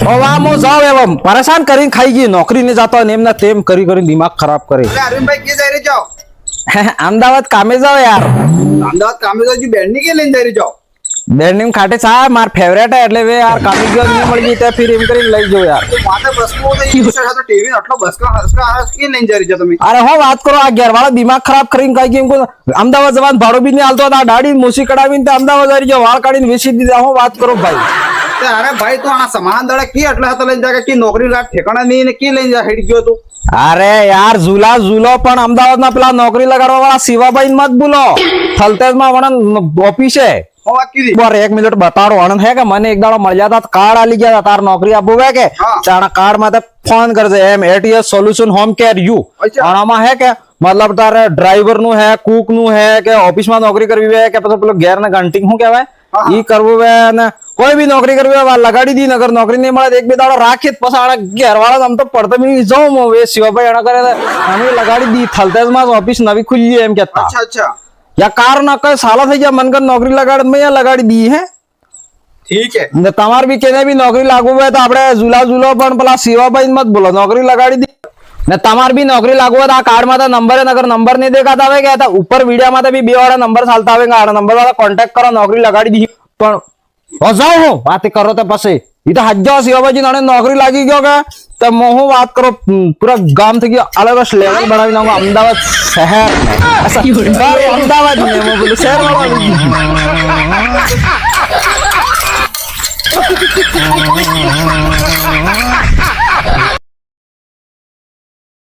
હવે હું જાઉં એમ પરેશાન કરીને ખાઈ ગઈ નોકરી ને જતો ને એમને તેમ કરી કરીને દિમાગ ખરાબ કરી અરવિંદભાઈ કે જઈ જાઓ અમદાવાદ કામે જાવ યાર અમદાવાદ કામે તો હજી બેન ની કે લઈને જઈ જાઓ બેરની ખાટે સા માર ફેવરેટ હે એટલે વે યાર કામે ગયો નહીં મળી ગઈ તે ફિર એમ કરીને લઈ જાવ યાર તો માથે બસકો તો ઈ વિશે તો ટીવી આટલો બસકા હસકા આરસ કે લઈને જઈ જાઓ તમે અરે હો વાત કરો આ ઘેરવાળા દિમાગ ખરાબ કરીને કઈ કેમ અમદાવાદ જવાનું ભાડું બી નહીં હાલતો હતા દાઢી મૂસી કઢાવીને તે અમદાવાદ આવી ગયો વાળ કાઢીને વેચી દીધા હું વાત કરો ભાઈ અરે ભાઈ તો આ સમાન દડા કે આટલા હતા લઈને જાય કે નોકરી લાગ ઠેકાણા નહીં ને કે લઈને જા હેડી ગયો તું અરે યાર ઝૂલો પણ અમદાવાદમાં પેલા નોકરી લગાડવા વાળા શિવાભાઈ મત બોલો થલતેજમાં વણન ઓફિસે હું વાત કીધી બર 1 મિનિટ બતાડો આનંદ હે કે મને એક દાડો મળ્યા હતા કાર્ડ આલી ગયા હતા તાર નોકરી આપવું હે કે તારા કાર્ડ માં ફોન કરજે એમ એટીએસ સોલ્યુશન હોમ કેર યુ આનામાં હે કે મતલબ તારે ડ્રાઈવર નું હે કુક નું હે કે ઓફિસ માં નોકરી કરવી હે કે પછી પેલો ઘેર ને ઘંટિંગ શું કહેવાય ઈ કરવું હે ને કોઈ બી નોકરી કરવી હોય લગાડી દી નગર નોકરી નહીં મળે એક બે દાડો રાખી પછી આના ઘેર વાળા આમ તો પડતો બી જાઉં હું એ શિવાભાઈ એના કરે અમે લગાડી દી થલતેજ માં ઓફિસ નવી ખુલી એમ કેતા અચ્છા અચ્છા या कार न कई साला થઈ ગયા મનકર નોકરી લગાડ મેં લગાડી દી હે ઠીક હે ને તમાર બી કેને બી નોકરી લાગુ હોય તો આપણે ઝૂલો પણ પેલા શિવાભાઈ મત બોલો નોકરી લગાડી દી ને તમાર બી નોકરી લાગુ હોય તો આ કાર્ડ માં તો નંબર નગર નંબર નહીં દેખાતા આવે કે ઉપર વિડિયો માં તો બી બે વાળા નંબર ચાલતા આવે આ નંબર વાળા કોન્ટેક્ટ કરો નોકરી લગાડી દી પણ હો જાઓ હું વાત કરો તો પછી ઈ તો હજ્જો શિવાભાઈ નાને નોકરી લાગી ગયો કે તો હું વાત કરો પૂરા ગામ થઈ ગયો અલગ જ લેવલ બનાવી નાખો અમદાવાદ શહેર અમદાવાદ ને હું બોલું શહેર વાળા